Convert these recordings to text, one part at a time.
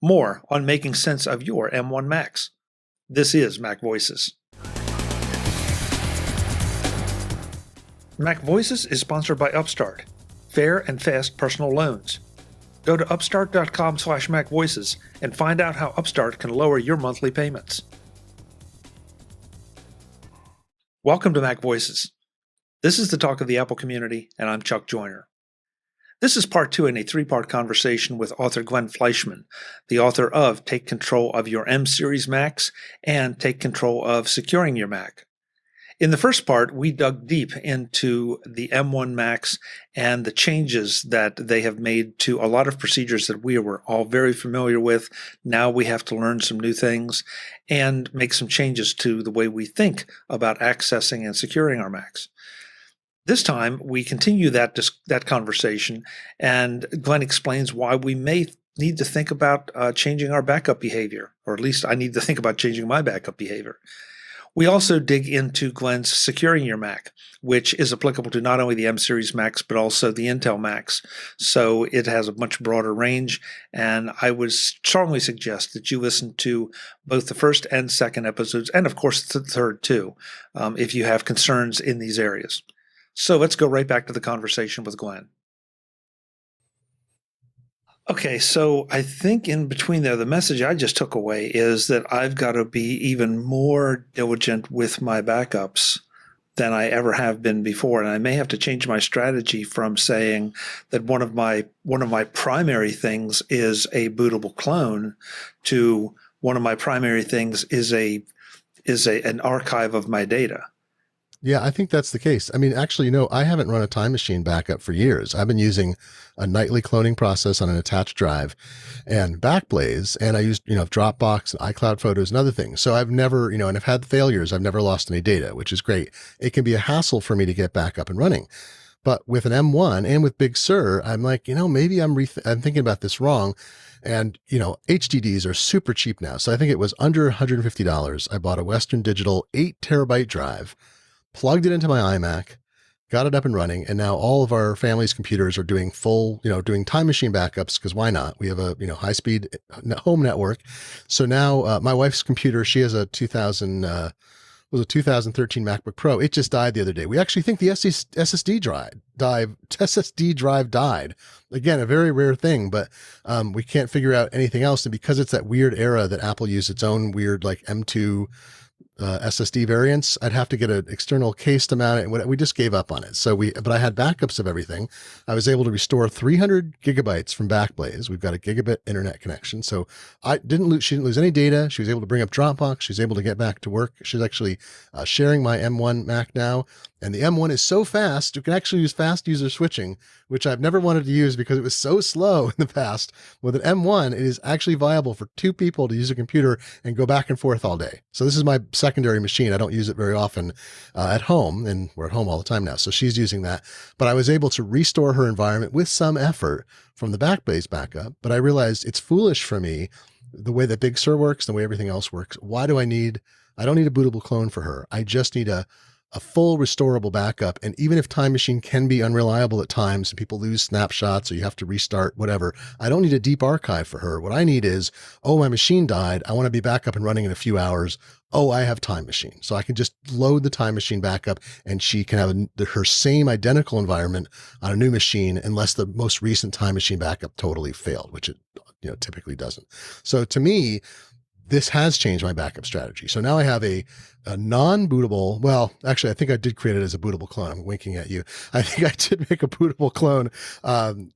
more on making sense of your M1 Macs. This is MacVoices. MacVoices is sponsored by Upstart, fair and fast personal loans. Go to upstart.com/MacVoices and find out how Upstart can lower your monthly payments. Welcome to MacVoices. This is the talk of the Apple community, and I'm Chuck Joyner. This is part 2 in a 3-part conversation with author Glenn Fleishman, the author of Take Control of Your M-Series Macs and Take Control of Securing Your Mac. In the first part, we dug deep into the M1 Macs and the changes that they have made to a lot of procedures that we were all very familiar with. Now we have to learn some new things and make some changes to the way we think about accessing and securing our Macs. This time, we continue that conversation, and Glenn explains why we may need to think about changing our backup behavior, or at least I need to think about changing my backup behavior. We also dig into Glenn's Securing Your Mac, which is applicable to not only the M-Series Macs, but also the Intel Macs. So it has a much broader range, and I would strongly suggest that you listen to both the first and second episodes, and of course the third too, if you have concerns in these areas. So let's go right back to the conversation with Glenn. Okay, so I think in between there, the message I just took away is that I've got to be even more diligent with my backups than I ever have been before. And I may have to change my strategy from saying that one of my primary things is a bootable clone to one of my primary things is an archive of my data. Yeah, I think that's the case. I mean, actually, I haven't run a Time Machine backup for years. I've been using a nightly cloning process on an attached drive and Backblaze, and I used, Dropbox and iCloud Photos and other things. So I've never, and I've had failures. I've never lost any data, which is great. It can be a hassle for me to get back up and running. But with an M1 and with Big Sur, I'm like, maybe I'm thinking about this wrong. And, HDDs are super cheap now. So I think it was under $150. I bought a Western Digital 8 terabyte drive, plugged it into my iMac, got it up and running, and now all of our family's computers are doing doing Time Machine backups, because why not? We have a, high-speed home network. So now my wife's computer, she has a 2013 MacBook Pro. It just died the other day. We actually think the SSD drive died. Again, a very rare thing, but we can't figure out anything else. And because it's that weird era that Apple used its own weird like M2 SSD variants, I'd have to get an external case to mount it, and we just gave up on it. But I had backups of everything. I was able to restore 300 gigabytes from Backblaze. We've got a gigabit internet connection, so she didn't lose any data. She was able to bring up Dropbox. She was able to get back to work. She's actually sharing my M1 Mac now, and the M1 is so fast you can actually use fast user switching, which I've never wanted to use because it was so slow in the past. With an M1, it is actually viable for 2 people to use a computer and go back and forth all day. So this is my secondary machine. I don't use it very often at home, and we're at home all the time now. So she's using that. But I was able to restore her environment with some effort from the Backblaze backup. But I realized it's foolish for me, the way that Big Sur works, the way everything else works. I don't need a bootable clone for her. I just need a full restorable backup. And even if Time Machine can be unreliable at times and people lose snapshots or you have to restart, whatever, I don't need a deep archive for her. What I need is, my machine died. I want to be back up and running in a few hours. I have Time Machine. So I can just load the Time Machine backup and she can have her same identical environment on a new machine, unless the most recent Time Machine backup totally failed, which it typically doesn't. So to me, this has changed my backup strategy. So now I have a non-bootable, well, actually, I think I did create it as a bootable clone. I'm winking at you. I think I did make a bootable clone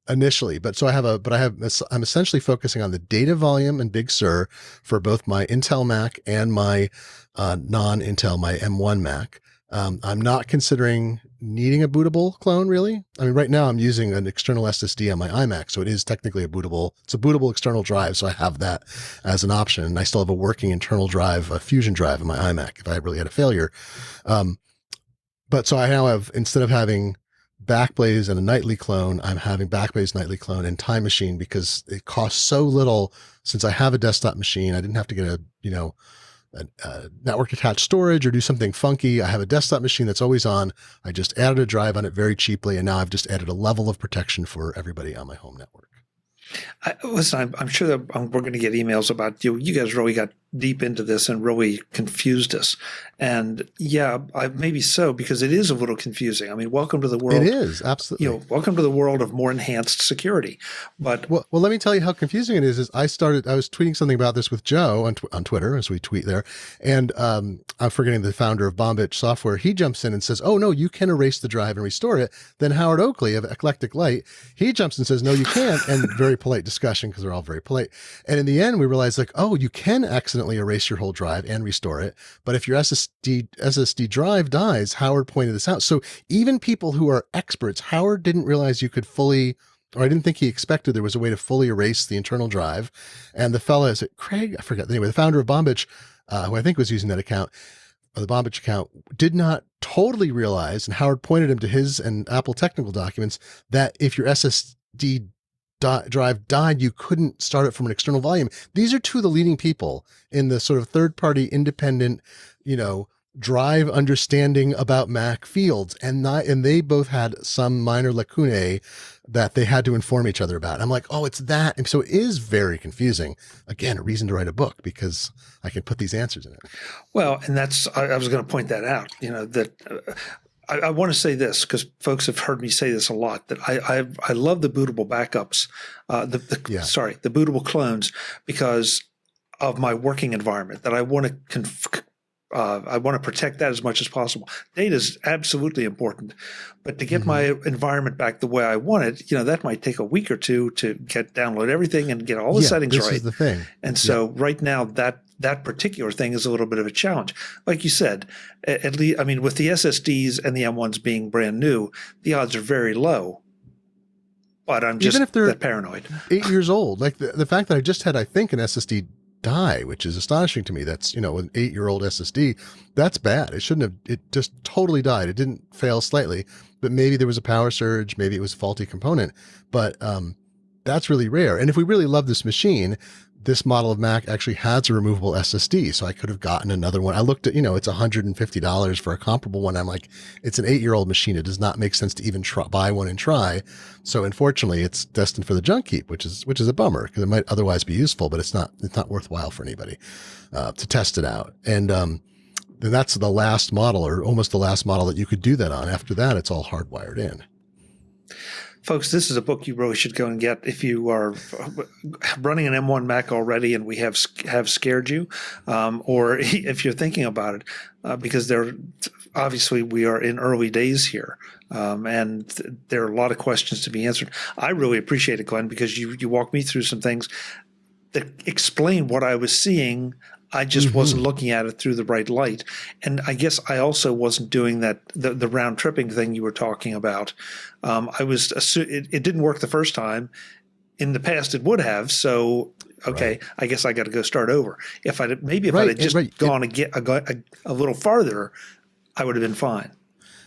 initially, I'm essentially focusing on the data volume and Big Sur for both my Intel Mac and my non-Intel, my M1 Mac. I'm not considering needing a bootable clone, really. I mean, right now I'm using an external SSD on my iMac, so it is technically it's a bootable external drive, so I have that as an option. And I still have a working internal drive, a Fusion drive in my iMac if I really had a failure. But so I now have, instead of having Backblaze and a nightly clone, I'm having Backblaze nightly clone and Time Machine, because it costs so little. Since I have a desktop machine, I didn't have to get a network attached storage or do something funky. I have a desktop machine that's always on. I just added a drive on it very cheaply, and now I've just added a level of protection for everybody on my home network. Listen, I'm sure that we're going to get emails about you. You guys really got deep into this and really confused us. And yeah, maybe so, because it is a little confusing. I mean, welcome to the It world. is, absolutely. Welcome to the world of more enhanced security. But well, let me tell you how confusing it is. I was tweeting something about this with Joe on Twitter, as we tweet there. And I'm forgetting the founder of Bombich software. He jumps in and says, oh, no, you can erase the drive and restore it. Then Howard Oakley of Eclectic Light, he jumps and says, no, you can't. And very polite discussion, because they're all very polite. And in the end, we realized, like, oh, you can accidentally erase your whole drive and restore it. But if your SSD drive dies, Howard pointed this out. So even people who are experts, Howard didn't realize you could fully, or I didn't think he expected there was a way to fully erase the internal drive. And the fella, is it Craig? I forget. Anyway, the founder of Bombich, who I think was using that account, or the Bombich account, did not totally realize, and Howard pointed him to his and Apple technical documents, that if your SSD drive died, you couldn't start it from an external volume. These are two of the leading people in the sort of third-party independent, drive understanding about Mac fields, and they both had some minor lacunae that they had to inform each other about. I'm like, oh, it's that. And so it is very confusing. Again, a reason to write a book, because I can put these answers in it. Well, and I was going to point that out, that I want to say this, because folks have heard me say this a lot, that I love the bootable backups, the bootable clones, because of my working environment, that I want to protect that as much as possible. Data is absolutely important, but to get my environment back the way I want it, that might take a week or two to download everything and get all the settings right. This is the thing. And so right now that particular thing is a little bit of a challenge. Like you said, at least, I mean, with the SSDs and the M1s being brand new, the odds are very low. But I'm just even if they're that paranoid. 8 years old, like the fact that I just had, I think, an SSD die, which is astonishing to me. That's, an 8-year-old SSD. That's bad. It shouldn't have, it just totally died. It didn't fail slightly, but maybe there was a power surge. Maybe it was a faulty component, but that's really rare. And if we really love this machine, this model of Mac actually has a removable SSD. So I could have gotten another one. I looked at, it's $150 for a comparable one. I'm like, it's an 8-year-old machine. It does not make sense to even buy one and try. So unfortunately, it's destined for the junk heap, which is a bummer, because it might otherwise be useful, but it's not worthwhile for anybody to test it out. And then that's the last model, or almost the last model, that you could do that on. After that, it's all hardwired in. Folks, this is a book you really should go and get if you are running an M1 Mac already and we have scared you, or if you're thinking about it, because obviously we are in early days here, and there are a lot of questions to be answered. I really appreciate it, Glenn, because you walked me through some things that explain what I was seeing. I just wasn't looking at it through the right light. And I guess I also wasn't doing that, the round tripping thing you were talking about. It didn't work the first time. In the past, it would have. So, okay, right. I guess I got to go start over. If I'd have just gone a little farther, I would have been fine.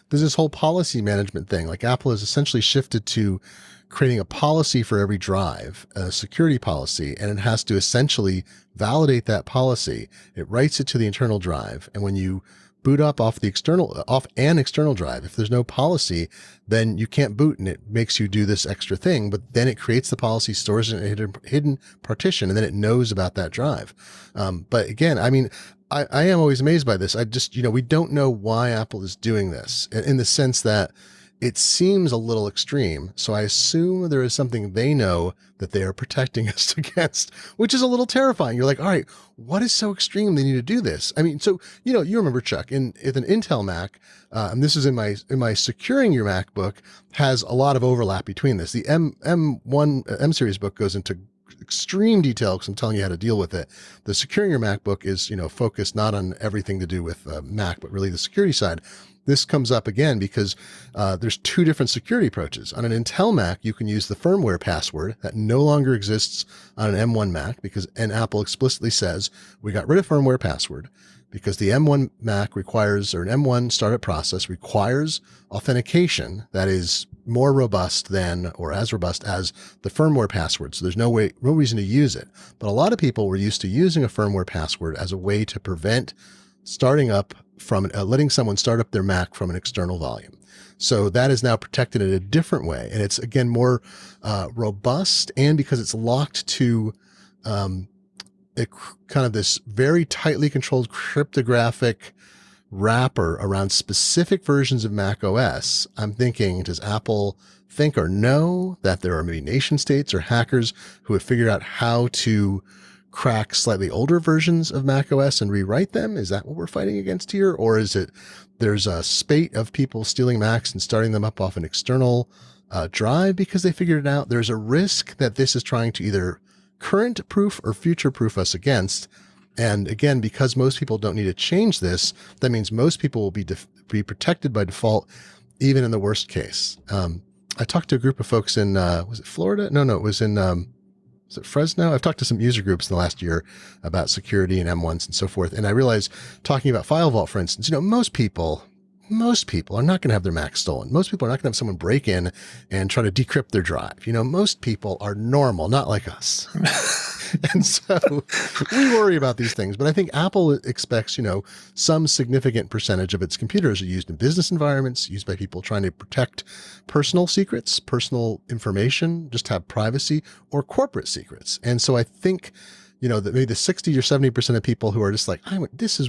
There's this whole policy management thing. Like, Apple has essentially shifted to creating a policy for every drive, a security policy, and it has to essentially validate that policy. It writes it to the internal drive, and when you boot up off an external drive, if there's no policy, then you can't boot, and it makes you do this extra thing. But then it creates the policy, stores it in a hidden partition, and then it knows about that drive. But again, I mean, I am always amazed by this. I just, we don't know why Apple is doing this, in the sense that it seems a little extreme. So I assume there is something they know that they are protecting us against, which is a little terrifying. You're like, all right, what is so extreme they need to do this? I mean, so, you remember, Chuck, in an Intel Mac, and this is in my Securing Your Mac book, has a lot of overlap between this. The M series book goes into extreme detail, because I'm telling you how to deal with it. The Securing Your Mac book is, focused not on everything to do with Mac, but really the security side. This comes up again because there's two different security approaches. On an Intel Mac, you can use the firmware password that no longer exists on an M1 Mac, and Apple explicitly says, we got rid of firmware password because the M1 Mac requires, or an M1 startup process requires authentication that is more robust than, or as robust as, the firmware password. So there's no reason to use it. But a lot of people were used to using a firmware password as a way to prevent starting up from letting someone start up their Mac from an external volume. So that is now protected in a different way. And it's, again, more robust. And because it's locked to kind of this very tightly controlled cryptographic wrapper around specific versions of Mac OS, I'm thinking, does Apple think or know that there are maybe nation states or hackers who have figured out how to crack slightly older versions of Mac OS and rewrite them? Is that what we're fighting against here? Or is it there's a spate of people stealing Macs and starting them up off an external drive because they figured it out? There's a risk that this is trying to either current proof or future proof us against. And again, because most people don't need to change this, that means most people will be protected by default, even in the worst case. I talked to a group of folks in, was it Florida? No, it was in, was it Fresno? I've talked to some user groups in the last year about security and M1s and so forth. And I realized, talking about File Vault, for instance, most people are not going to have their Mac stolen. Most people are not going to have someone break in and try to decrypt their drive. Most people are normal, not like us. And so we worry about these things. But I think Apple expects, some significant percentage of its computers are used in business environments, used by people trying to protect personal secrets, personal information, just have privacy, or corporate secrets. And so I think, that maybe the 60 or 70% of people who are just like, this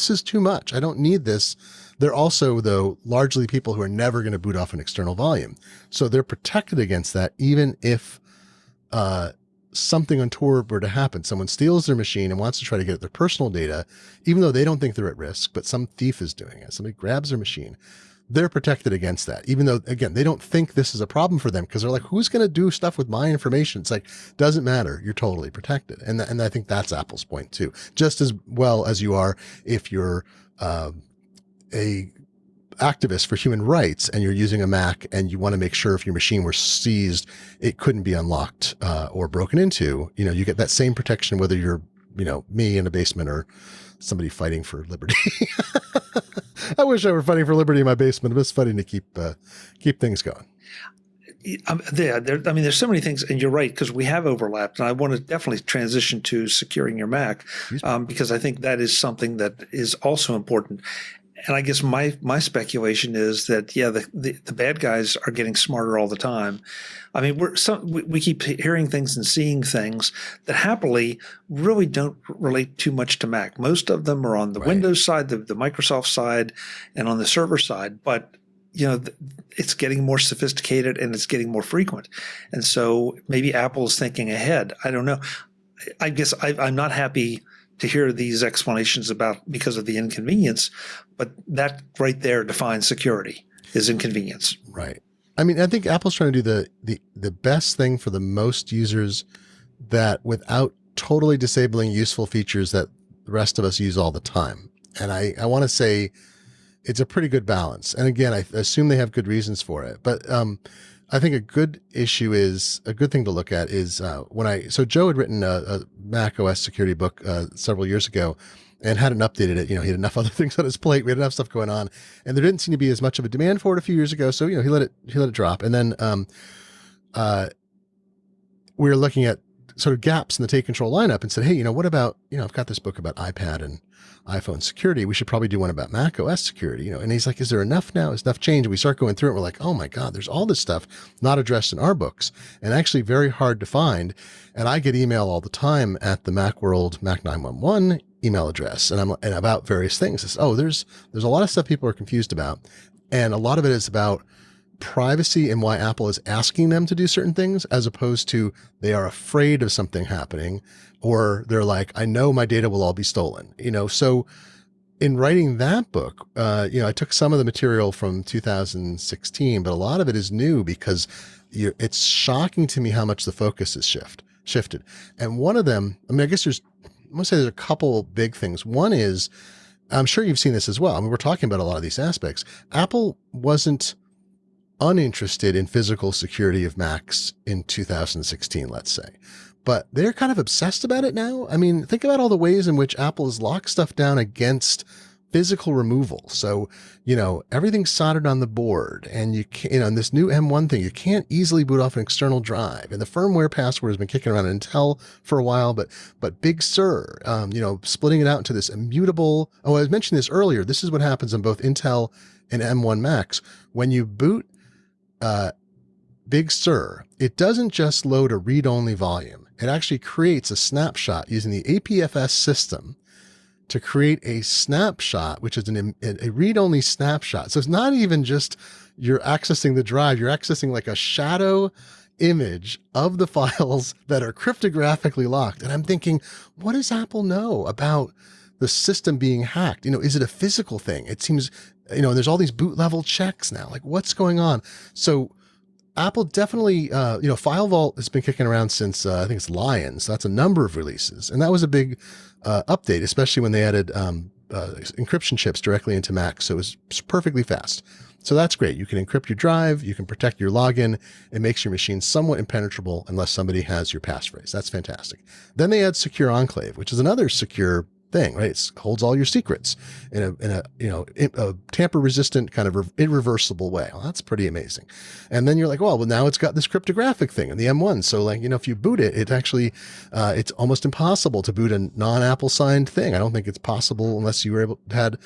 is too much. I don't need this. They're also, though, largely people who are never going to boot off an external volume. So they're protected against that, even if something untoward were to happen. Someone steals their machine and wants to try to get at their personal data, even though they don't think they're at risk, but some thief is doing it. Somebody grabs their machine. They're protected against that, even though, again, they don't think this is a problem for them because they're like, who's going to do stuff with my information? It's like, doesn't matter. You're totally protected. And I think that's Apple's point too, just as well as you are if you're a activist for human rights and you're using a Mac and you want to make sure if your machine were seized, it couldn't be unlocked or broken into. You get that same protection whether you're, me in a basement or somebody fighting for liberty. I wish I were fighting for liberty in my basement. It's fighting to keep things going. There's so many things, and you're right, because we have overlapped, and I want to definitely transition to securing your Mac because I think that is something that is also important. And I guess my speculation is that, the bad guys are getting smarter all the time. I mean, we keep hearing things and seeing things that happily really don't relate too much to Mac. Most of them are on the Windows side, the Microsoft side, and on the server side. But, it's getting more sophisticated and it's getting more frequent. And so maybe Apple is thinking ahead. I don't know. I guess I'm not happy to hear these explanations because of the inconvenience, but that right there defines security is inconvenience. Right. I mean, I think Apple's trying to do the best thing for the most users that without totally disabling useful features that the rest of us use all the time. And I want to say it's a pretty good balance. And again, I assume they have good reasons for it, but, I think a good thing to look at is so Joe had written a Mac OS security book several years ago and hadn't updated it. He had enough other things on his plate. We had enough stuff going on, and there didn't seem to be as much of a demand for it a few years ago. So he let it drop, and then we were looking at sort of gaps in the Take Control lineup and said, hey, what about I've got this book about iPad and iPhone security. We should probably do one about Mac OS security, And he's like, is there enough now? Is enough change? And we start going through it. And we're like, oh my God, there's all this stuff not addressed in our books and actually very hard to find. And I get email all the time at the Macworld Mac 911 email address and about various things. It's, there's a lot of stuff people are confused about. And a lot of it is about privacy and why Apple is asking them to do certain things, as opposed to they are afraid of something happening, or they're like, I know my data will all be stolen, So in writing that book, I took some of the material from 2016, but a lot of it is new because it's shocking to me how much the focus has shifted. And one of them, I guess I'm going to say there's a couple big things. One is, I'm sure you've seen this as well. I mean, we're talking about a lot of these aspects. Apple wasn't uninterested in physical security of Macs in 2016, let's say. But they're kind of obsessed about it now. I mean, think about all the ways in which Apple has locked stuff down against physical removal. So, everything's soldered on the board, and you can't, in this new M1 thing, you can't easily boot off an external drive. And the firmware password has been kicking around in Intel for a while, but Big Sur, splitting it out into this immutable. Oh, I mentioned this earlier. This is what happens on both Intel and M1 Macs. When you boot Big Sur, it doesn't just load a read-only volume. It actually creates a snapshot using the APFS system to create a snapshot, which is a read-only snapshot. So it's not even just you're accessing the drive, you're accessing like a shadow image of the files that are cryptographically locked. And I'm thinking, what does Apple know about the system being hacked? Is it a physical thing? It seems, there's all these boot level checks now. Like, what's going on? So Apple definitely, File Vault has been kicking around since, I think it's Lion. So that's a number of releases. And that was a big update, especially when they added encryption chips directly into Mac. So it was perfectly fast. So that's great. You can encrypt your drive. You can protect your login. It makes your machine somewhat impenetrable unless somebody has your passphrase. That's fantastic. Then they add Secure Enclave, which is another secure thing, right? It holds all your secrets in a tamper-resistant kind of irreversible way. Well, that's pretty amazing. And then you're like, well, now it's got this cryptographic thing in the M1. So if you boot it, it actually, it's almost impossible to boot a non-Apple signed thing. I don't think it's possible unless you were able to had,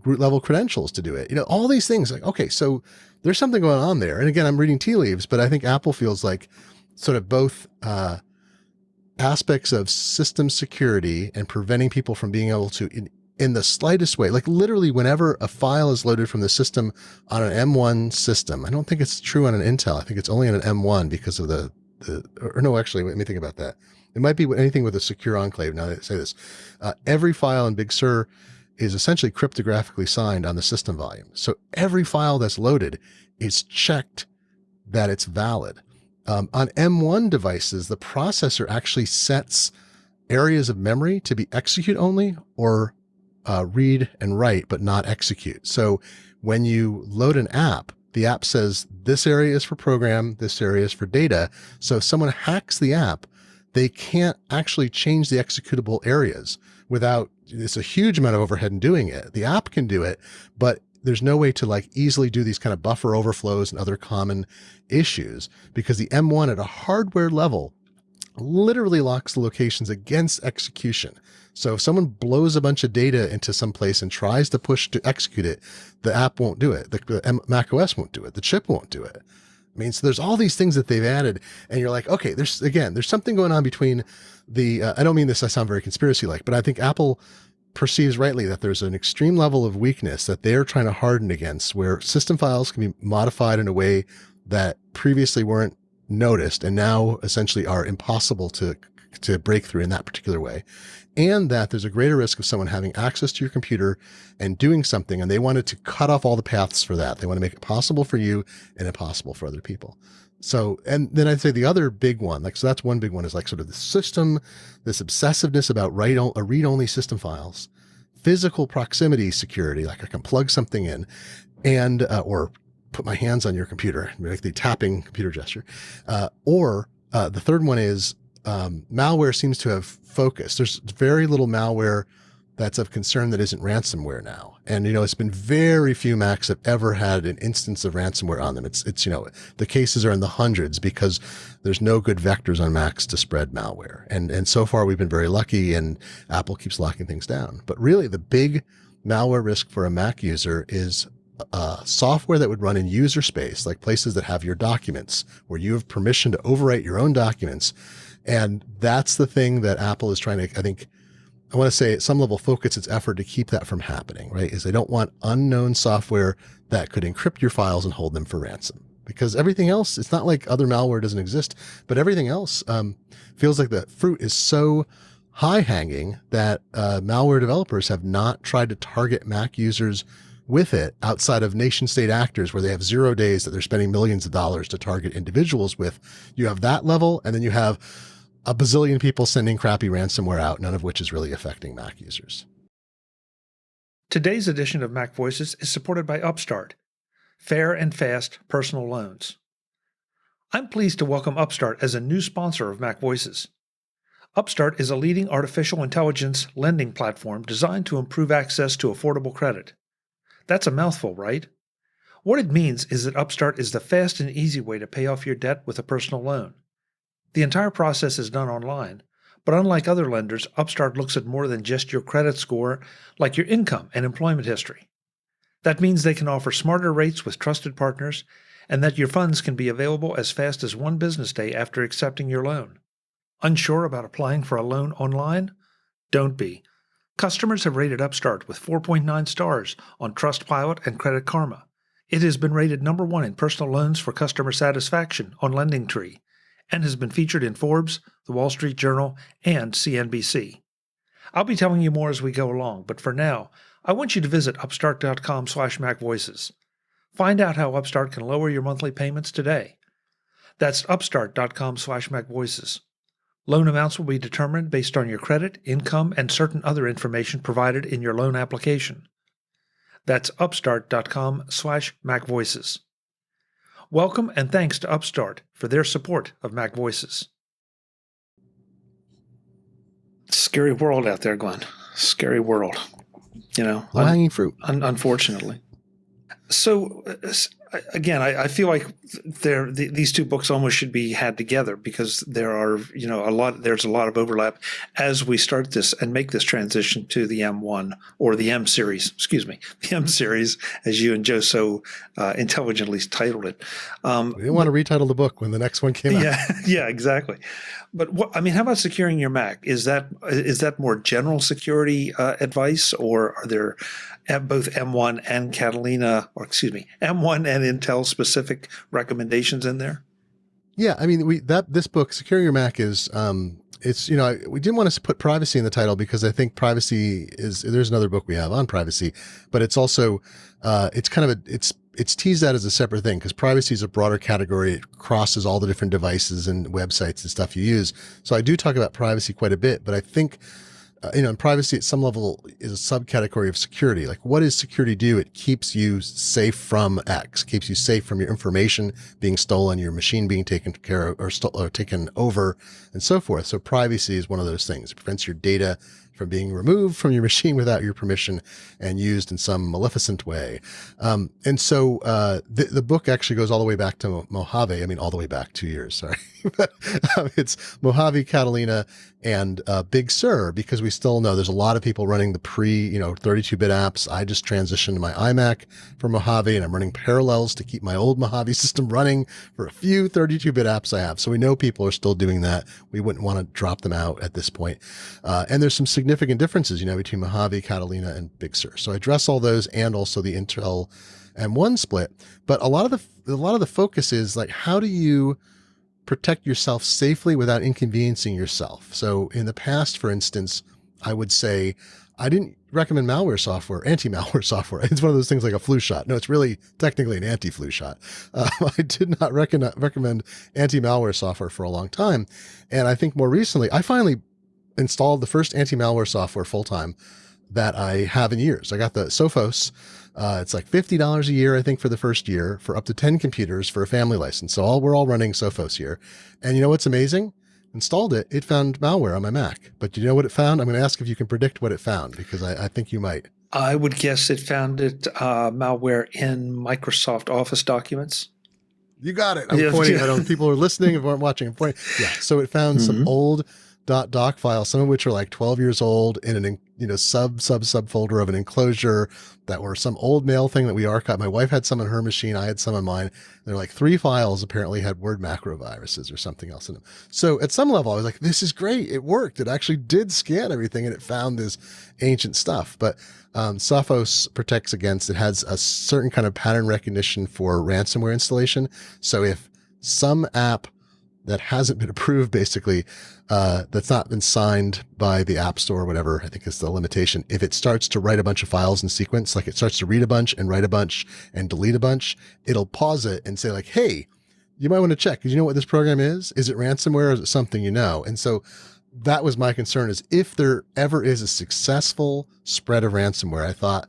root level credentials to do it. All these things. Like, okay, so there's something going on there. And again, I'm reading tea leaves, but I think Apple feels like sort of both, aspects of system security and preventing people from being able to, in the slightest way, like literally whenever a file is loaded from the system on an M1 system. I don't think it's true on an Intel. I think it's only on an M1 because of actually, let me think about that. It might be anything with a secure enclave. Now that I say this, every file in Big Sur is essentially cryptographically signed on the system volume. So every file that's loaded is checked that it's valid. On M1 devices, the processor actually sets areas of memory to be execute only or read and write, but not execute. So when you load an app, the app says this area is for program, this area is for data. So if someone hacks the app, they can't actually change the executable areas without, it's a huge amount of overhead in doing it. The app can do it, but there's no way to easily do these kind of buffer overflows and other common issues because the M1 at a hardware level literally locks the locations against execution. So if someone blows a bunch of data into some place and tries to push to execute it, the app won't do it. The Mac OS won't do it. The chip won't do it. So there's all these things that they've added and you're like, okay, there's something going on between I don't mean this, I sound very conspiracy-like, but I think Apple perceives rightly that there's an extreme level of weakness that they're trying to harden against where system files can be modified in a way that previously weren't noticed and now essentially are impossible to break through in that particular way. And that there's a greater risk of someone having access to your computer and doing something. And they wanted to cut off all the paths for that. They want to make it possible for you and impossible for other people. So, and then I'd say the other big one, so that's one big one is sort of the system, this obsessiveness about read-only system files, physical proximity security, like I can plug something in and, or put my hands on your computer, like the tapping computer gesture. Or the third one is malware seems to have focused. There's very little malware that's of concern that isn't ransomware now. And, it's been very few Macs have ever had an instance of ransomware on them. It's the cases are in the hundreds because there's no good vectors on Macs to spread malware. And so far we've been very lucky and Apple keeps locking things down. But really the big malware risk for a Mac user is software that would run in user space, like places that have your documents where you have permission to overwrite your own documents. And that's the thing that Apple is trying to, I want to say at some level focus its effort to keep that from happening, right? Is they don't want unknown software that could encrypt your files and hold them for ransom. Because everything else, it's not like other malware doesn't exist, but everything else feels like the fruit is so high hanging that malware developers have not tried to target Mac users with it outside of nation state actors where they have 0 days that they're spending millions of dollars to target individuals with. You have that level, and then you have a bazillion people sending crappy ransomware out, none of which is really affecting Mac users. Today's edition of Mac Voices is supported by Upstart, fair and fast personal loans. I'm pleased to welcome Upstart as a new sponsor of Mac Voices. Upstart is a leading artificial intelligence lending platform designed to improve access to affordable credit. That's a mouthful, right? What it means is that Upstart is the fast and easy way to pay off your debt with a personal loan. The entire process is done online, but unlike other lenders, Upstart looks at more than just your credit score, like your income and employment history. That means they can offer smarter rates with trusted partners, and that your funds can be available as fast as one business day after accepting your loan. Unsure about applying for a loan online? Don't be. Customers have rated Upstart with 4.9 stars on Trustpilot and Credit Karma. It has been rated number 1 in personal loans for customer satisfaction on LendingTree, and has been featured in Forbes, The Wall Street Journal, and CNBC. I'll be telling you more as we go along, but for now, I want you to visit upstart.com/MacVoices. Find out how Upstart can lower your monthly payments today. That's upstart.com/MacVoices. Loan amounts will be determined based on your credit, income, and certain other information provided in your loan application. That's upstart.com/MacVoices. Welcome and thanks to Upstart for their support of MacVoices. Scary world out there, Glenn. Scary world. Low-hanging fruit. Unfortunately. So, again, I feel like these two books almost should be had together, because there are, there's a lot of overlap as we start this and make this transition to the M1 or the M series, the M series, as you and Joe so intelligently titled it. We didn't want to retitle the book when the next one came out. Yeah, exactly. But how about securing your Mac? Is that more general security advice, or are there both M1 and M1 and Intel specific recommendations in there? Yeah, I mean, this book, Securing Your Mac, is we didn't want to put privacy in the title because I think privacy there's another book we have on privacy, but it's also it's teased out as a separate thing because privacy is a broader category. It crosses all the different devices and websites and stuff you use. So I do talk about privacy quite a bit, but I think privacy at some level is a subcategory of security. Like, what does security do? It keeps you safe from X, keeps you safe from your information being stolen, your machine being taken care of or taken over, and so forth. So privacy is one of those things. It prevents your data from being removed from your machine without your permission and used in some maleficent way. And so the book actually goes all the way back to Mojave. I mean, all the way back 2 years, sorry. But it's Mojave, Catalina, and Big Sur, because we still know there's a lot of people running the 32-bit apps. I just transitioned to my iMac from Mojave, and I'm running Parallels to keep my old Mojave system running for a few 32-bit apps I have. So we know people are still doing that. We wouldn't want to drop them out at this point. And there's some significant differences, between Mojave, Catalina, and Big Sur. So I address all those, and also the Intel M1 split. But a lot of the focus is like, how do you protect yourself safely without inconveniencing yourself? So in the past, for instance, I would say I didn't recommend anti-malware software. It's one of those things like a flu shot. No, it's really technically an anti-flu shot. I did not recommend anti-malware software for a long time. And I think more recently, I finally installed the first anti-malware software full-time that I have in years. I got the Sophos. It's like $50 a year, I think, for the first year for up to 10 computers for a family license. So we're all running Sophos here. And you know what's amazing? Installed it. It found malware on my Mac. But you know what it found? I'm going to ask if you can predict what it found, because I think you might. I would guess it found malware in Microsoft Office documents. You got it. I'm pointing. I don't know if people are listening if aren't watching. I'm pointing. Yeah. So it found some old .doc files, some of which are like 12 years old, in an subfolder of an enclosure that were some old mail thing that we archived. My wife had some on her machine, I had some on mine. They're like 3 files apparently had word macro viruses or something else in them. So at some level I was like, this is great. It worked. It actually did scan everything and it found this ancient stuff. But Sophos protects against, it has a certain kind of pattern recognition for ransomware installation. So if some app that hasn't been approved, basically, that's not been signed by the App Store or whatever, I think is the limitation. If it starts to write a bunch of files in sequence, like it starts to read a bunch and write a bunch and delete a bunch, it'll pause it and say like, hey, you might want to check, because you know what this program is? Is it ransomware or is it something you know? And so that was my concern, is if there ever is a successful spread of ransomware, I thought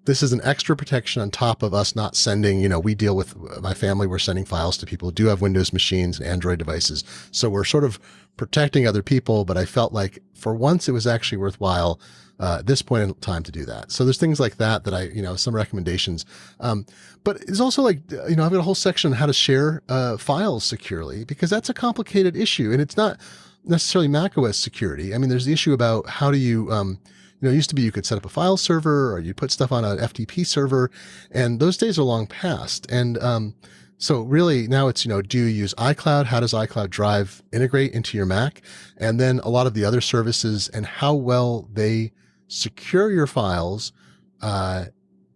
this is an extra protection on top of us not sending, we deal with my family. We're sending files to people who do have Windows machines and Android devices. So we're sort of protecting other people, but I felt like for once it was actually worthwhile at this point in time to do that. So there's things like that some recommendations. But it's also like, I've got a whole section on how to share files securely, because that's a complicated issue. And it's not necessarily macOS security. I mean, there's the issue about how do you, it used to be you could set up a file server or you put stuff on an FTP server, and those days are long past. And so really now it's, do you use iCloud? How does iCloud Drive integrate into your Mac? And then a lot of the other services and how well they secure your files,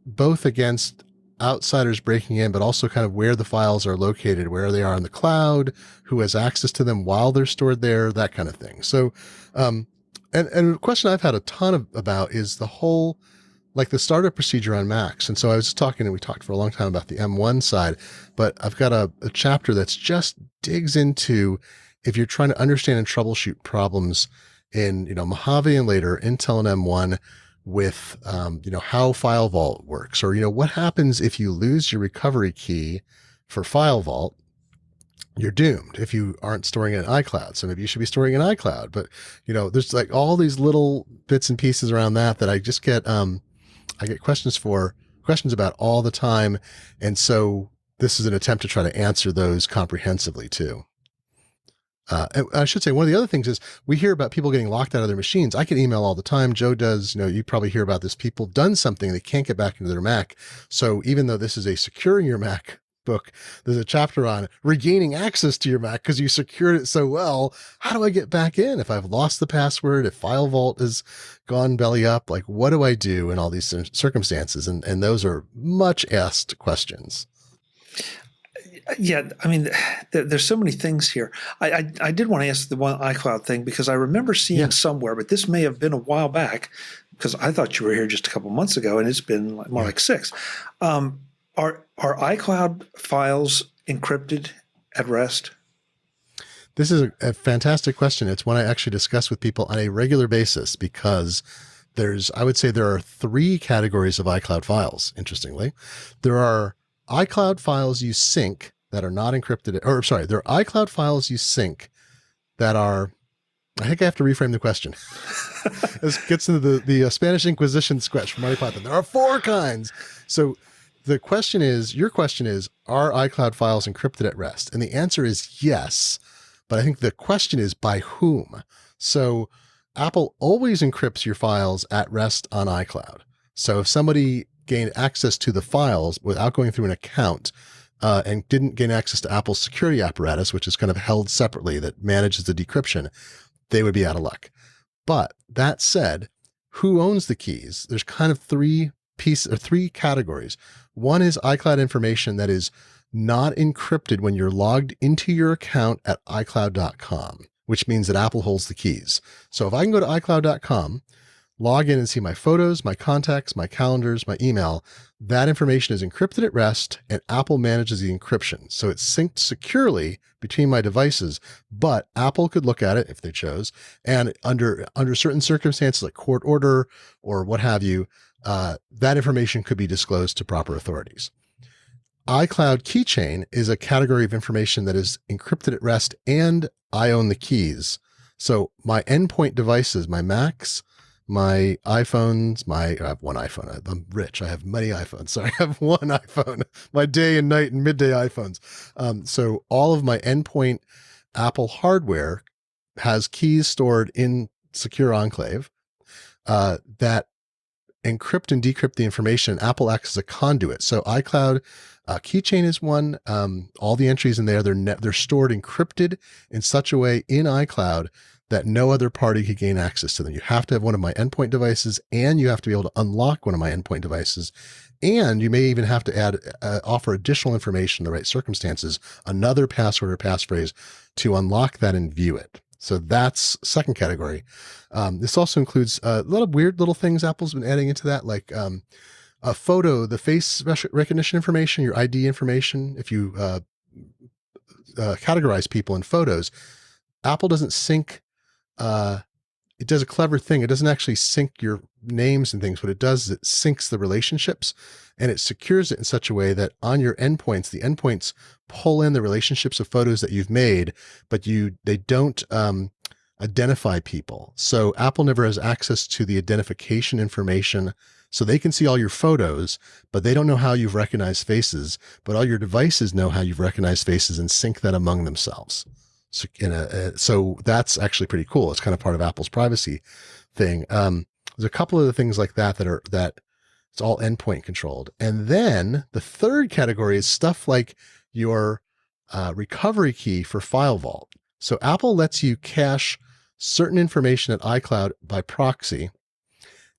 both against outsiders breaking in, but also kind of where the files are located, where they are in the cloud, who has access to them while they're stored there, that kind of thing. So, and a question I've had a ton about is the whole, like the startup procedure on Macs. And so I was talking, and we talked for a long time about the M1 side, but I've got a chapter that's just digs into, if you're trying to understand and troubleshoot problems in, Mojave and later Intel and M1 with, how File Vault works, or, what happens if you lose your recovery key for File Vault. You're doomed if you aren't storing it in iCloud. So maybe you should be storing it in iCloud. But, there's like all these little bits and pieces around that I just get, I get questions about all the time. And so this is an attempt to try to answer those comprehensively too. I should say one of the other things is we hear about people getting locked out of their machines. I get email all the time. Joe does, you probably hear about this. People done something, they can't get back into their Mac. So even though this is a securing your Mac book, there's a chapter on regaining access to your Mac because you secured it so well. How do I get back in if I've lost the password, if File Vault has gone belly up? Like, what do I do in all these circumstances? And those are much asked questions. Yeah, I mean, there's so many things here. I did want to ask the one iCloud thing, because I remember seeing somewhere, but this may have been a while back, because I thought you were here just a couple months ago, and it's been more like 6. Are iCloud files encrypted at rest? This is a fantastic question. It's one I actually discuss with people on a regular basis, because I would say there are 3 categories of iCloud files, interestingly. There are iCloud files you sync that are not encrypted, there are iCloud files you sync that are, I think I have to reframe the question. This gets into the Spanish Inquisition sketch from Monty Python. There are 4 kinds. So your question is, are iCloud files encrypted at rest? And the answer is yes, but I think the question is by whom? So Apple always encrypts your files at rest on iCloud. So if somebody gained access to the files without going through an account, and didn't gain access to Apple's security apparatus, which is kind of held separately, that manages the decryption, they would be out of luck. But that said, who owns the keys? There's kind of 3 categories. One is iCloud information that is not encrypted when you're logged into your account at iCloud.com, which means that Apple holds the keys. So if I can go to iCloud.com, log in and see my photos, my contacts, my calendars, my email, that information is encrypted at rest, and Apple manages the encryption. So it's synced securely between my devices, but Apple could look at it if they chose. And under certain circumstances, like court order or what have you, that information could be disclosed to proper authorities. iCloud Keychain is a category of information that is encrypted at rest, and I own the keys. So my endpoint devices, my Macs, my iPhones, I have one iPhone. I'm rich. I have many iPhones. So I have one iPhone, my day and night and midday iPhones. So all of my endpoint Apple hardware has keys stored in secure enclave that encrypt and decrypt the information. Apple acts as a conduit. So iCloud Keychain is one. All the entries in there, they're stored encrypted in such a way in iCloud that no other party could gain access to them. You have to have one of my endpoint devices, and you have to be able to unlock one of my endpoint devices. And you may even have to offer additional information in the right circumstances, another password or passphrase to unlock that and view it. So that's second category. This also includes a lot of weird little things Apple's been adding into that, like a photo, the face recognition information, your ID information. If you categorize people in photos, Apple doesn't sync it does a clever thing. It doesn't actually sync your names and things. What it does is it syncs the relationships, and it secures it in such a way that on your endpoints, the endpoints pull in the relationships of photos that you've made, but they don't identify people. So Apple never has access to the identification information. So they can see all your photos, but they don't know how you've recognized faces, but all your devices know how you've recognized faces and sync that among themselves. So that's actually pretty cool. It's kind of part of Apple's privacy thing. There's a couple of the things like that it's all endpoint controlled. And then the third category is stuff like your recovery key for File Vault. So Apple lets you cache certain information at iCloud by proxy,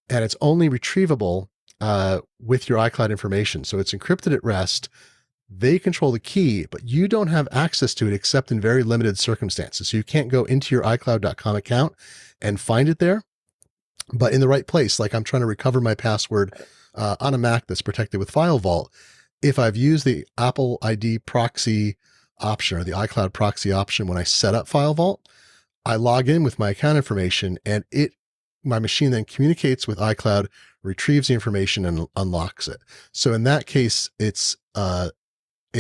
and it's only retrievable with your iCloud information. So it's encrypted at rest. They control the key, but you don't have access to it except in very limited circumstances. So you can't go into your iCloud.com account and find it there, but in the right place. Like I'm trying to recover my password on a Mac that's protected with File Vault. If I've used the Apple ID proxy option or the iCloud proxy option when I set up File Vault, I log in with my account information, and my machine then communicates with iCloud, retrieves the information, and unlocks it. So in that case, it's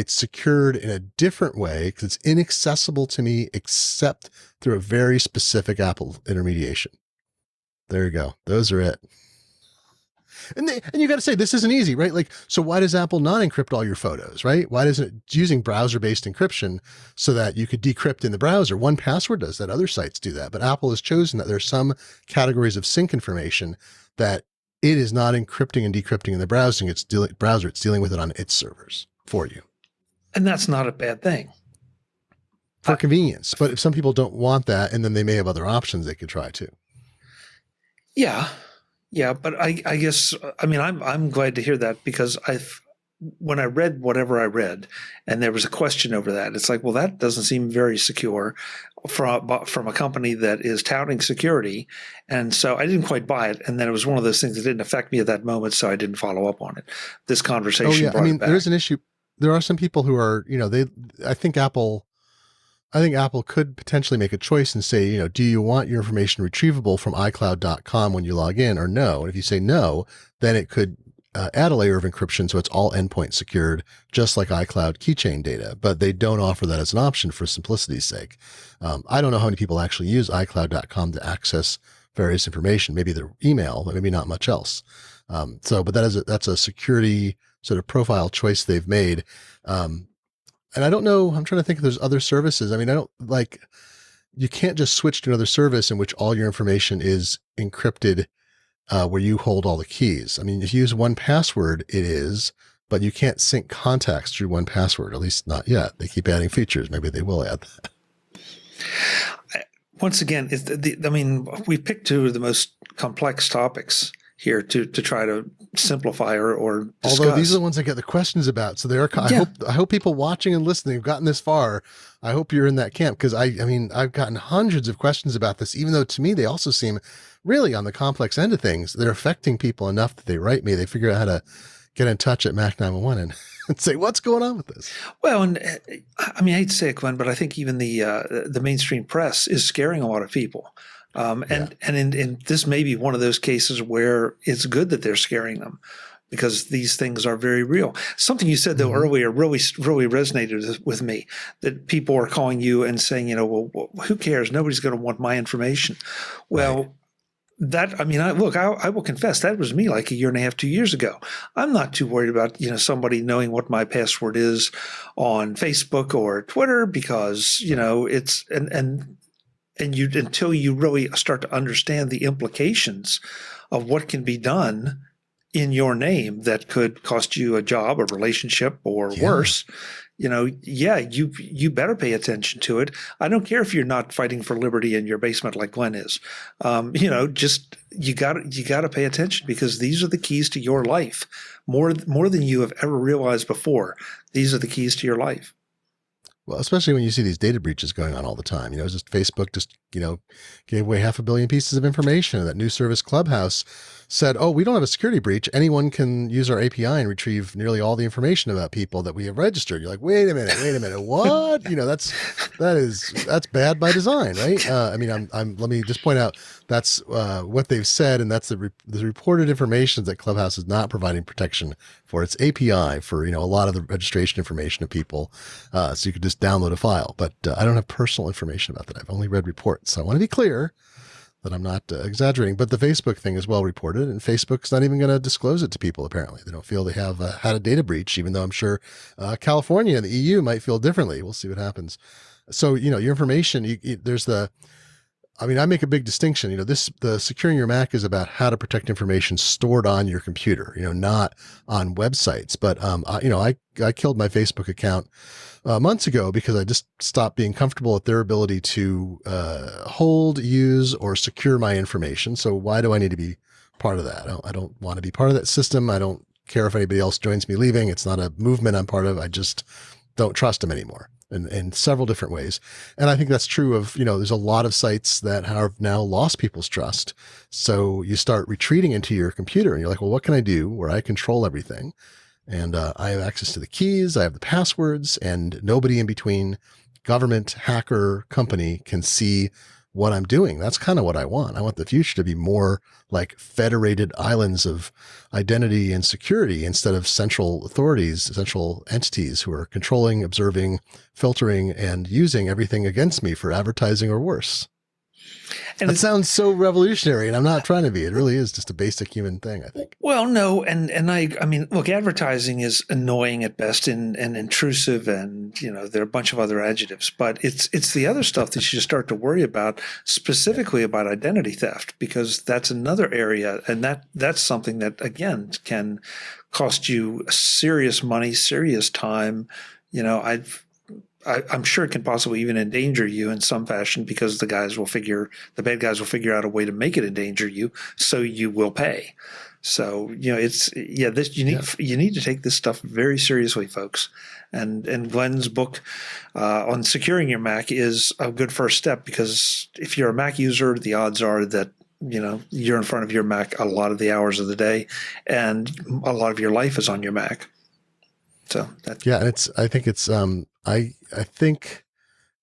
secured in a different way because it's inaccessible to me except through a very specific Apple intermediation. There you go. Those are it. And you got to say, this isn't easy, right? Like, so why does Apple not encrypt all your photos, right? Why doesn't it using browser-based encryption so that you could decrypt in the browser? 1Password does that. Other sites do that. But Apple has chosen that there's some categories of sync information that it is not encrypting and decrypting in the browser. It's dealing with it on its servers for you. And that's not a bad thing. For convenience. But if some people don't want that, and then they may have other options they could try too. Yeah. Yeah, but I guess, I mean, I'm glad to hear that, because when I read whatever I read and there was a question over that, it's like, well, that doesn't seem very secure from a company that is touting security. And so I didn't quite buy it. And then it was one of those things that didn't affect me at that moment, so I didn't follow up on it. This conversation brought it back. There's an issue. There are some people who are, I think Apple could potentially make a choice and say, do you want your information retrievable from iCloud.com when you log in, or no? And if you say no, then it could add a layer of encryption so it's all endpoint secured, just like iCloud keychain data. But they don't offer that as an option for simplicity's sake. I don't know how many people actually use iCloud.com to access various information, maybe their email, but maybe not much else. But that's a security sort of profile choice they've made. And I don't know, I'm trying to think if there's other services. I mean, you can't just switch to another service in which all your information is encrypted, where you hold all the keys. I mean, if you use 1Password, it is, but you can't sync contacts through 1Password, at least not yet. They keep adding features. Maybe they will add that. Once again, we picked two of the most complex topics here to try to simplify or discuss. Although these are the ones I get the questions about. So I hope people watching and listening have gotten this far. I hope you're in that camp, because I've gotten hundreds of questions about this, even though to me, they also seem really on the complex end of things. They're affecting people enough that they write me. They figure out how to get in touch at Mac 911 and say, what's going on with this? Well, and I hate to say it, Glenn, but I think even the mainstream press is scaring a lot of people. And this may be one of those cases where it's good that they're scaring them, because these things are very real. Something you said though earlier really resonated with me, that people are calling you and saying, well, who cares? Nobody's going to want my information. Well, right. I will confess that was me like a year and a half, 2 years ago. I'm not too worried about, somebody knowing what my password is on Facebook or Twitter, because, it's, until you really start to understand the implications of what can be done in your name that could cost you a job, a relationship, or worse, you better pay attention to it. I don't care if you're not fighting for liberty in your basement like Glenn is. Just you got to pay attention, because these are the keys to your life, more than you have ever realized before. These are the keys to your life. Well, especially when you see these data breaches going on all the time. Facebook just, gave away 500 million pieces of information. That new service Clubhouse said, oh, we don't have a security breach. Anyone can use our API and retrieve nearly all the information about people that we have registered. You're like, wait a minute, what? That's bad by design, right? Let me just point out that's what they've said, and that's the reported information that Clubhouse is not providing protection for its API for a lot of the registration information of people, so you could just download a file. But I don't have personal information about that. I've only read reports, so I want to be clear that I'm not exaggerating. But the Facebook thing is well reported, and Facebook's not even going to disclose it to people. Apparently, they don't feel they have had a data breach, even though I'm sure California and the EU might feel differently. We'll see what happens. So your information, I make a big distinction. The securing your Mac is about how to protect information stored on your computer, not on websites. But, I killed my Facebook account months ago because I just stopped being comfortable with their ability to hold, use, or secure my information. So why do I need to be part of that? I don't want to be part of that system. I don't care if anybody else joins me leaving. It's not a movement I'm part of. I just don't trust them anymore. In several different ways. And I think that's true of, there's a lot of sites that have now lost people's trust. So you start retreating into your computer and you're like, well, what can I do where I control everything? And I have access to the keys, I have the passwords, and nobody in between, government, hacker, company, can see what I'm doing. That's kind of what I want. I want the future to be more like federated islands of identity and security instead of central authorities, central entities who are controlling, observing, filtering, and using everything against me for advertising or worse. And it sounds so revolutionary, and I'm not trying to be. It really is just a basic human thing, I think. Well, no, and look, advertising is annoying at best and intrusive, and there are a bunch of other adjectives, but it's the other stuff that you start to worry about, specifically about identity theft, because that's another area, and that's something that again can cost you serious money, serious time. I'm sure it can possibly even endanger you in some fashion because the bad guys will figure out a way to make it endanger you, so you will pay. So you need to take this stuff very seriously, folks. And Glenn's book on securing your Mac is a good first step, because if you're a Mac user, the odds are that you're in front of your Mac a lot of the hours of the day, and a lot of your life is on your Mac. So I think,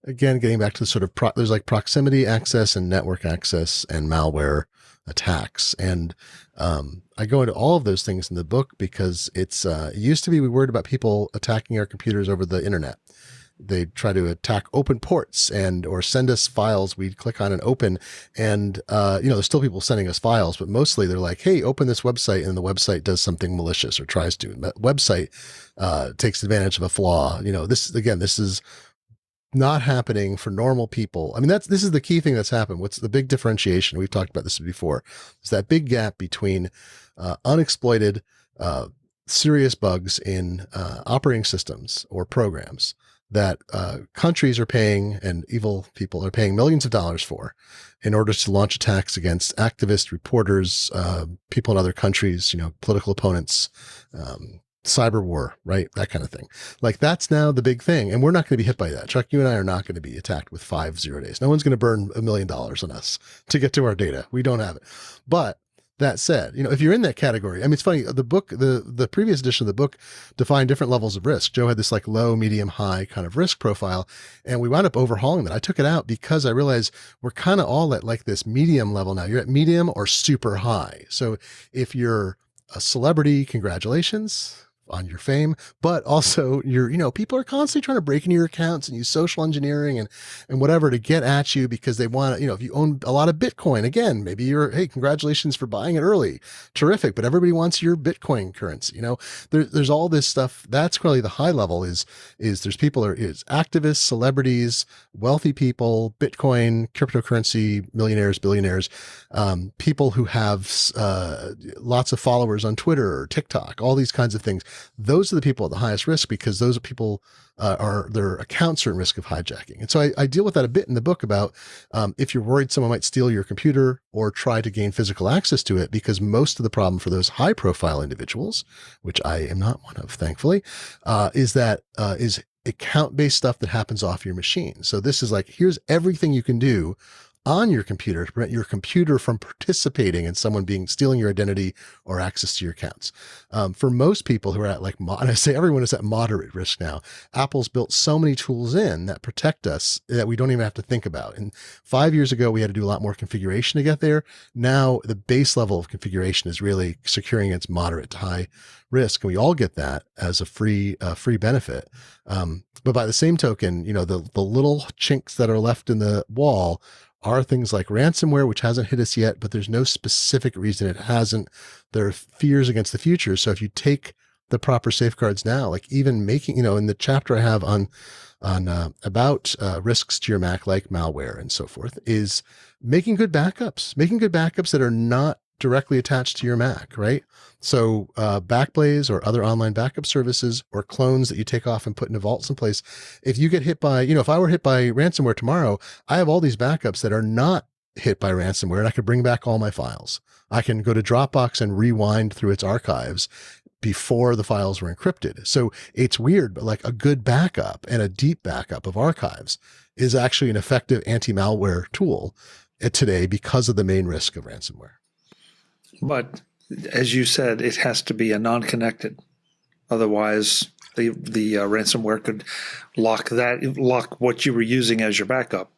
again, getting back to the sort of there's like proximity access and network access and malware attacks. And I go into all of those things in the book because it used to be we worried about people attacking our computers over the internet. They try to attack open ports or send us files. We'd click on and open, and there's still people sending us files, but mostly they're like, hey, open this website, and the website does something malicious or tries to. The website takes advantage of a flaw. This is not happening for normal people. This is the key thing that's happened. What's the big differentiation? We've talked about this before. Is that big gap between unexploited serious bugs in operating systems or programs that countries are paying and evil people are paying millions of dollars for in order to launch attacks against activists, reporters, people in other countries, political opponents, cyber war, right? That kind of thing. Like, that's now the big thing. And we're not going to be hit by that. Chuck, you and I are not going to be attacked with 5 0 days. No one's going to burn $1 million on us to get to our data. We don't have it. But that said, if you're in that category, it's funny, the book, the previous edition of the book defined different levels of risk. Joe had this like low, medium, high kind of risk profile, and we wound up overhauling that. I took it out because I realized we're kind of all at like this medium level now. You're at medium or super high. So if you're a celebrity, congratulations on your fame, but also people are constantly trying to break into your accounts and use social engineering and whatever to get at you because they want to, if you own a lot of Bitcoin, again, maybe hey, congratulations for buying it early. Terrific. But everybody wants your Bitcoin currency. There's all this stuff. That's really the high level is there's people is activists, celebrities, wealthy people, Bitcoin, cryptocurrency, millionaires, billionaires, people who have lots of followers on Twitter or TikTok, all these kinds of things. Those are the people at the highest risk because those are people their accounts are at risk of hijacking. And so I deal with that a bit in the book about if you're worried someone might steal your computer or try to gain physical access to it, because most of the problem for those high profile individuals, which I am not one of, thankfully, is account-based stuff that happens off your machine. So this is like, here's everything you can do on your computer to prevent your computer from participating in someone stealing your identity or access to your accounts. For most people who are at and I say everyone is at moderate risk now, Apple's built so many tools in that protect us that we don't even have to think about. And 5 years ago, we had to do a lot more configuration to get there. Now the base level of configuration is really securing against moderate to high risk. And we all get that as a free benefit. But by the same token, the little chinks that are left in the wall are things like ransomware, which hasn't hit us yet, but there's no specific reason it hasn't. There are fears against the future. So if you take the proper safeguards now, like even making, in the chapter I have on about risks to your Mac, like malware and so forth, is making good backups that are not directly attached to your Mac, right? So Backblaze or other online backup services or clones that you take off and put into vaults in place. If you get hit by, if I were hit by ransomware tomorrow, I have all these backups that are not hit by ransomware, and I could bring back all my files. I can go to Dropbox and rewind through its archives before the files were encrypted. So it's weird, but like a good backup and a deep backup of archives is actually an effective anti-malware tool today because of the main risk of ransomware. But as you said, it has to be a non-connected. Otherwise, the ransomware could lock what you were using as your backup.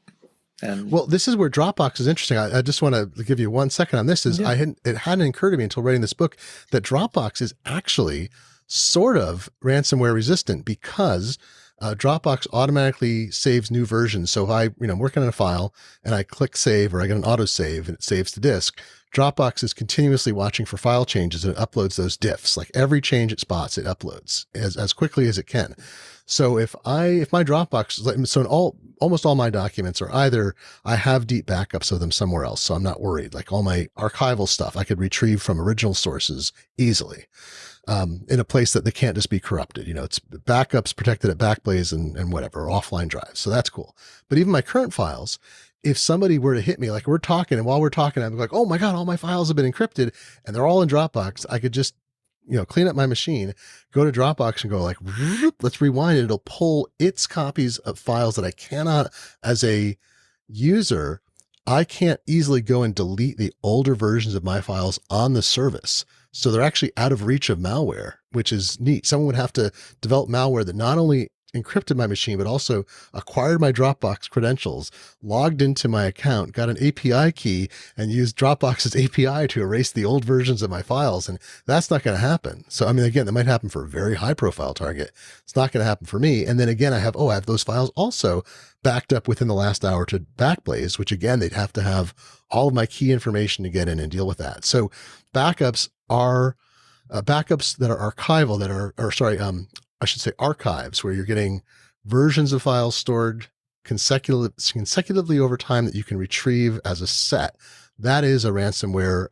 And well, this is where Dropbox is interesting. I just want to give you 1 second on this. It hadn't occurred to me until writing this book that Dropbox is actually sort of ransomware resistant because Dropbox automatically saves new versions. So if I'm working on a file and I click save or I get an auto save and it saves to disk, Dropbox is continuously watching for file changes and it uploads those diffs. Like every change it spots, it uploads as quickly as it can. So if my Dropbox, so in almost all my documents are either I have deep backups of them somewhere else, so I'm not worried. Like all my archival stuff I could retrieve from original sources easily. In a place that they can't just be corrupted. It's backups protected at Backblaze and whatever, offline drives. So that's cool. But even my current files, if somebody were to hit me, like we're talking, and while we're talking, I'm like, oh my God, all my files have been encrypted and they're all in Dropbox. I could just, clean up my machine, go to Dropbox and go like, let's rewind it. It'll pull its copies of files that I cannot, as a user, I can't easily go and delete the older versions of my files on the service. So they're actually out of reach of malware, which is neat. Someone would have to develop malware that not only encrypted my machine, but also acquired my Dropbox credentials, logged into my account, got an API key, and used Dropbox's API to erase the old versions of my files. And that's not going to happen. So, again, that might happen for a very high profile target. It's not going to happen for me. And then again, I have those files also backed up within the last hour to Backblaze, which again, they'd have to have all of my key information to get in and deal with that. So backups are backups that are archival, I should say archives, where you're getting versions of files stored consecutively over time that you can retrieve as a set. That is a ransomware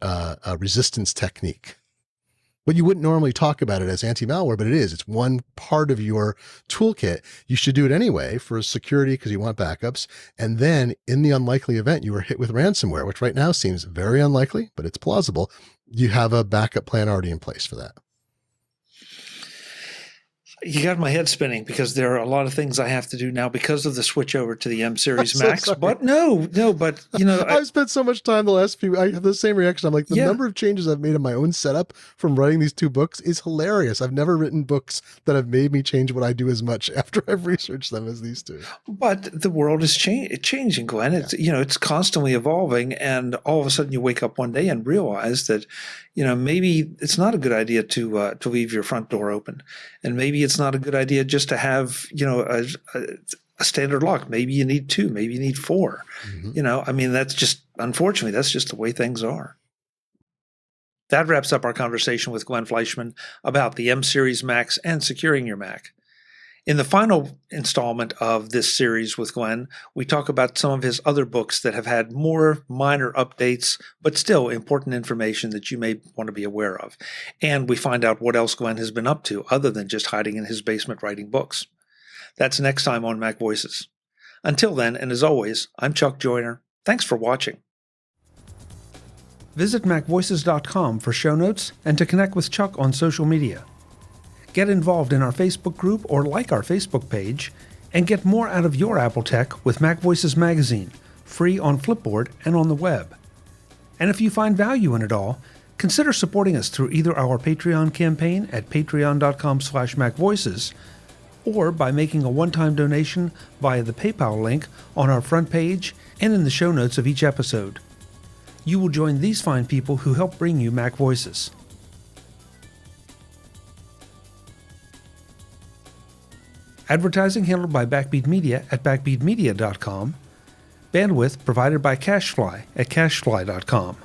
resistance technique. But you wouldn't normally talk about it as anti-malware, but it is. It's one part of your toolkit. You should do it anyway for security because you want backups. And then in the unlikely event you were hit with ransomware, which right now seems very unlikely, but it's plausible, you have a backup plan already in place for that. You got my head spinning because there are a lot of things I have to do now because of the switch over to the M series Max. Sorry. But but I've spent so much time the last few. I have the same reaction. I'm like, the number of changes I've made in my own setup from writing these 2 books is hilarious. I've never written books that have made me change what I do as much after I've researched them as these 2. But the world is changing, Glenn. It's it's constantly evolving, and all of a sudden you wake up one day and realize that maybe it's not a good idea to leave your front door open, and maybe it's not a good idea just to have a standard lock. Maybe you need 2, maybe you need 4. Mm-hmm. That's just, unfortunately, that's just the way things are. That wraps up our conversation with Glenn Fleishman about the M series Max and securing your Mac. In the final installment of this series with Glenn, we talk about some of his other books that have had more minor updates, but still important information that you may want to be aware of. And we find out what else Glenn has been up to other than just hiding in his basement writing books. That's next time on Mac Voices. Until then, and as always, I'm Chuck Joyner. Thanks for watching. Visit MacVoices.com for show notes and to connect with Chuck on social media. Get involved in our Facebook group or like our Facebook page, and get more out of your Apple tech with MacVoices Magazine, free on Flipboard and on the web. And if you find value in it all, consider supporting us through either our Patreon campaign at patreon.com/MacVoices or by making a one-time donation via the PayPal link on our front page and in the show notes of each episode. You will join these fine people who help bring you Mac Voices. Advertising handled by Backbeat Media at backbeatmedia.com. Bandwidth provided by CacheFly at cachefly.com.